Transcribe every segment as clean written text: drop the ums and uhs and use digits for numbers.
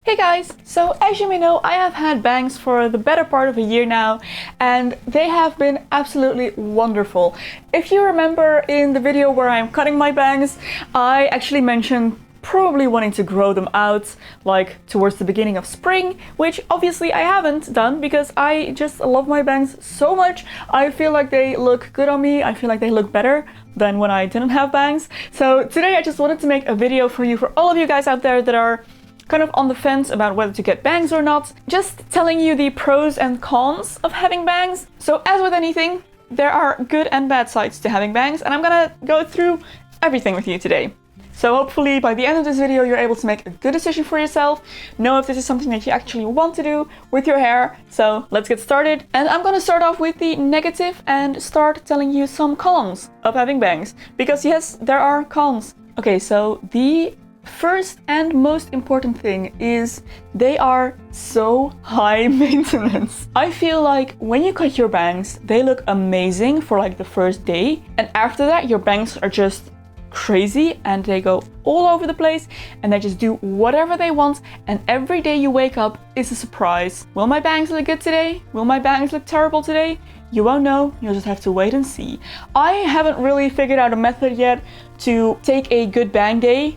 Hey guys! So as you may know, I have had bangs for the better part of a year now, and they have been absolutely wonderful. If you remember in the video where I'm cutting my bangs, I actually mentioned probably wanting to grow them out like towards the beginning of spring, which obviously I haven't done because I just love my bangs so much. I feel like they look good on me. I feel like they look better than when I didn't have bangs. So today I just wanted to make a video for you, for all of you guys out there that are kind of on the fence about whether to get bangs or not, just telling you the pros and cons of having bangs. So as with anything, there are good and bad sides to having bangs, and I'm gonna go through everything with you today. So hopefully by the end of this video you're able to make a good decision for yourself, know if this is something that you actually want to do with your hair. So let's get started. And I'm gonna start off with the negative and start telling you some cons of having bangs, because yes, there are cons. Okay, so the first and most important thing is they are so high maintenance. I feel like when you cut your bangs, they look amazing for like the first day, and after that your bangs are just crazy and they go all over the place and they just do whatever they want, and every day you wake up is a surprise. Will my bangs look good today? Will my bangs look terrible today? You won't know, you'll just have to wait and see. I haven't really figured out a method yet to take a good bang day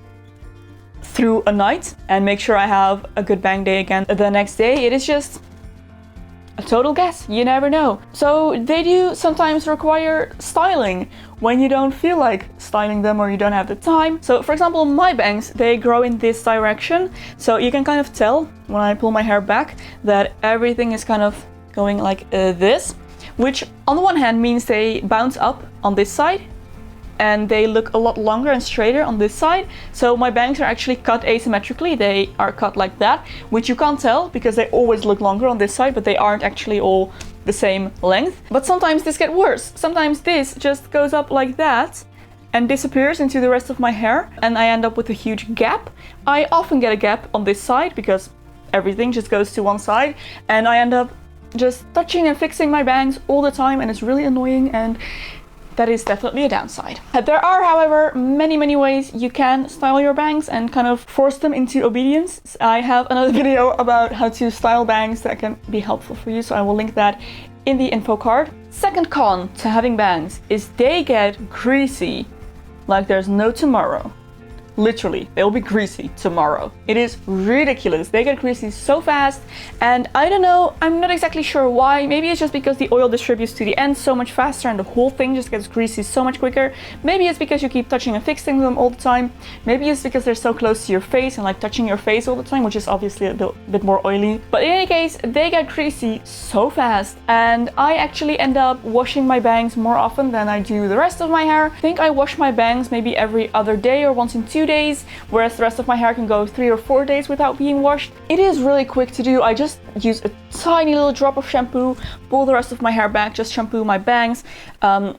through a night and make sure I have a good bang day again the next day. It is just a total guess, you never know. So they do sometimes require styling when you don't feel like styling them or you don't have the time. So for example, my bangs, they grow in this direction, so you can kind of tell when I pull my hair back that everything is kind of going like this, which on the one hand means they bounce up on this side and they look a lot longer and straighter on this side. So my bangs are actually cut asymmetrically. They are cut like that, which you can't tell because they always look longer on this side, but they aren't actually all the same length. But sometimes this gets worse. Sometimes this just goes up like that and disappears into the rest of my hair, and I end up with a huge gap. I often get a gap on this side because everything just goes to one side, and I end up just touching and fixing my bangs all the time, and it's really annoying, and that is definitely a downside. There are, however, many ways you can style your bangs and kind of force them into obedience. I have another video about how to style bangs that can be helpful for you, so I will link that in the info card. Second con to having bangs is they get greasy like there's no tomorrow. Literally, they'll be greasy tomorrow. It is ridiculous. They get greasy so fast, and I don't know, I'm not exactly sure why. Maybe it's just because the oil distributes to the end so much faster and the whole thing just gets greasy so much quicker. Maybe it's because you keep touching and fixing them all the time. Maybe it's because they're so close to your face and like touching your face all the time, which is obviously a bit more oily. But in any case, they get greasy so fast, and I actually end up washing my bangs more often than I do the rest of my hair. I think I wash my bangs maybe every other day or once in 2 days, whereas the rest of my hair can go 3 or 4 days without being washed. It is really quick to do. I just use a tiny little drop of shampoo, pull the rest of my hair back, just shampoo my bangs,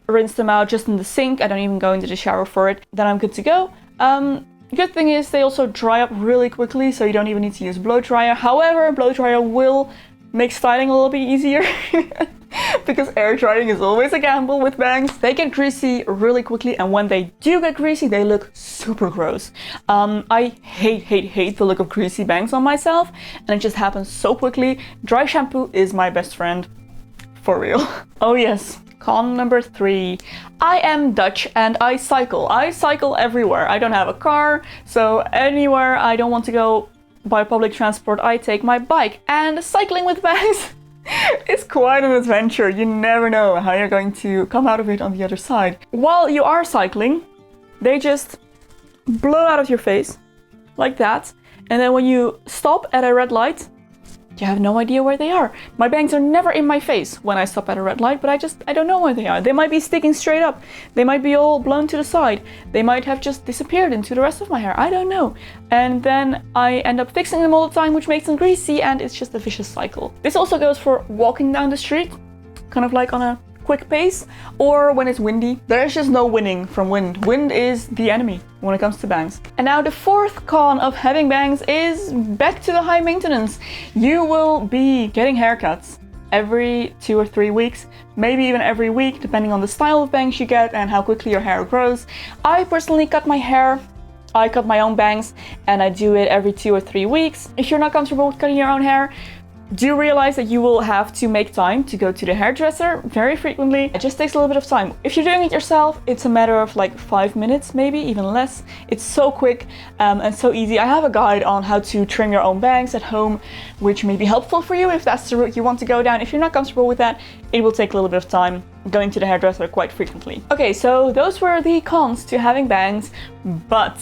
rinse them out just in the sink. I don't even go into the shower for it. Then I'm good to go. Good thing is they also dry up really quickly, so you don't even need to use blow dryer. However, blow dryer will make styling a little bit easier because air drying is always a gamble with bangs. They get greasy really quickly, and when they do get greasy, they look super gross. I hate the look of greasy bangs on myself, and it just happens so quickly. Dry shampoo is my best friend, for real. Oh yes. Con number 3. I am Dutch and I cycle. I cycle everywhere. I don't have a car, so anywhere I don't want to go by public transport, I take my bike. And cycling with bangs is quite an adventure. You never know how you're going to come out of it on the other side. While you are cycling, they just blow out of your face like that. And then when you stop at a red light, you have no idea where they are. My bangs are never in my face when I stop at a red light, but I don't know where they are. They might be sticking straight up. They might be all blown to the side. They might have just disappeared into the rest of my hair. I don't know. And then I end up fixing them all the time, which makes them greasy, and it's just a vicious cycle. This also goes for walking down the street, kind of like on a quick pace, or when it's windy. There's just no winning from wind. Wind is the enemy when it comes to bangs. And now the fourth con of having bangs is back to the high maintenance. You will be getting haircuts every 2 or 3 weeks, maybe even every week, depending on the style of bangs you get and how quickly your hair grows. I personally cut my hair I cut my own bangs and I do it every 2 or 3 weeks. If you're not comfortable with cutting your own hair, do realize that you will have to make time to go to the hairdresser very frequently. It just takes a little bit of time. If you're doing it yourself, it's a matter of like 5 minutes, maybe even less. It's so quick and so easy. I have a guide on how to trim your own bangs at home, which may be helpful for you if that's the route you want to go down. If you're not comfortable with that, it will take a little bit of time going to the hairdresser quite frequently. Okay, so those were the cons to having bangs, but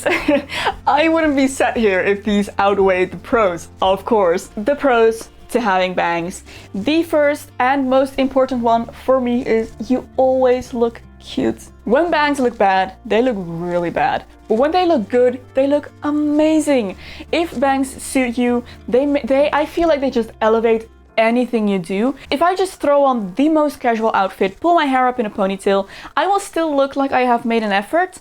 I wouldn't be sat here if these outweighed the pros. Of course, the pros to having bangs. The first and most important one for me is you always look cute. When bangs look bad, they look really bad. But when they look good, they look amazing. If bangs suit you, I feel like they just elevate anything you do. If I just throw on the most casual outfit, pull my hair up in a ponytail, I will still look like I have made an effort,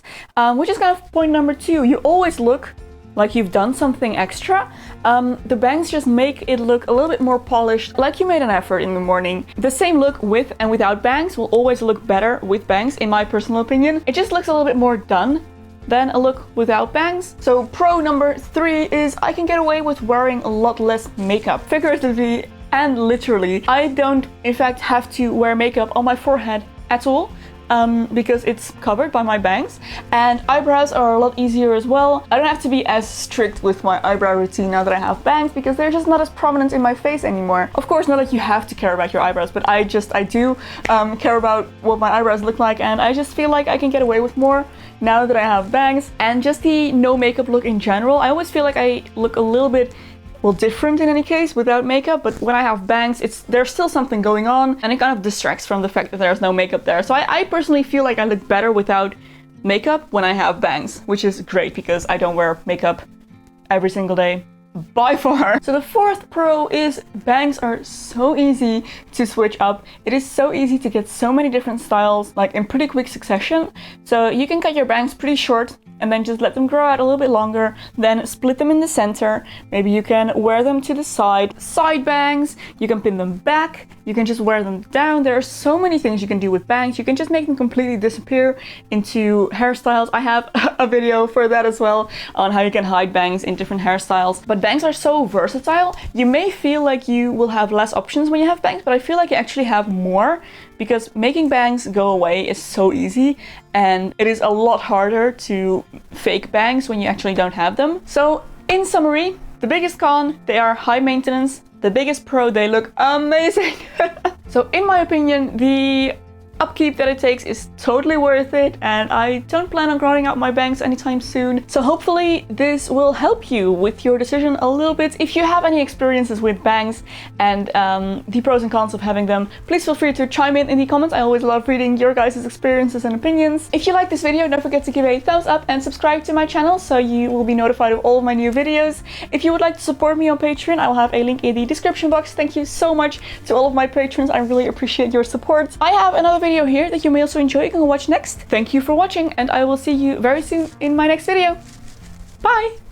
which is kind of point number 2. You always look like you've done something extra. The bangs just make it look a little bit more polished, like you made an effort in the morning. The same look with and without bangs will always look better with bangs, in my personal opinion. It just looks a little bit more done than a look without bangs. So pro number 3 is I can get away with wearing a lot less makeup. Figuratively and literally, I don't in fact have to wear makeup on my forehead at all. Because it's covered by my bangs, and eyebrows are a lot easier as well. I don't have to be as strict with my eyebrow routine now that I have bangs, because they're just not as prominent in my face anymore. Of course, not that you have to care about your eyebrows, but I do care about what my eyebrows look like, and I just feel like I can get away with more now that I have bangs. And just the no makeup look in general, I always feel like I look a little bit different in any case without makeup, but when I have bangs, there's still something going on, and it kind of distracts from the fact that there's no makeup there. So I personally feel like I look better without makeup when I have bangs, which is great because I don't wear makeup every single day, by far. So the fourth pro is bangs are so easy to switch up. It is so easy to get so many different styles, like in pretty quick succession. So you can cut your bangs pretty short and then just let them grow out a little bit longer, then split them in the center. Maybe you can wear them to the side bangs, you can pin them back, you can just wear them down. There are so many things you can do with bangs. You can just make them completely disappear into hairstyles. I have a video for that as well, on how you can hide bangs in different hairstyles. But bangs are so versatile. You may feel like you will have less options when you have bangs, but I feel like you actually have more, because making bangs go away is so easy, and it is a lot harder to fake bangs when you actually don't have them. So in summary, the biggest con, they are high maintenance. The biggest pro, they look amazing. So in my opinion, the upkeep that it takes is totally worth it, and I don't plan on growing out my bangs anytime soon. So hopefully this will help you with your decision a little bit. If you have any experiences with bangs and the pros and cons of having them, please feel free to chime in the comments. I always love reading your guys' experiences and opinions. If you like this video, don't forget to give it a thumbs up and subscribe to my channel so you will be notified of all of my new videos. If you would like to support me on Patreon, I will have a link in the description box. Thank you so much to all of my patrons. I really appreciate your support. I have another video here that you may also enjoy. You can watch next. Thank you for watching, and I will see you very soon in my next video. Bye!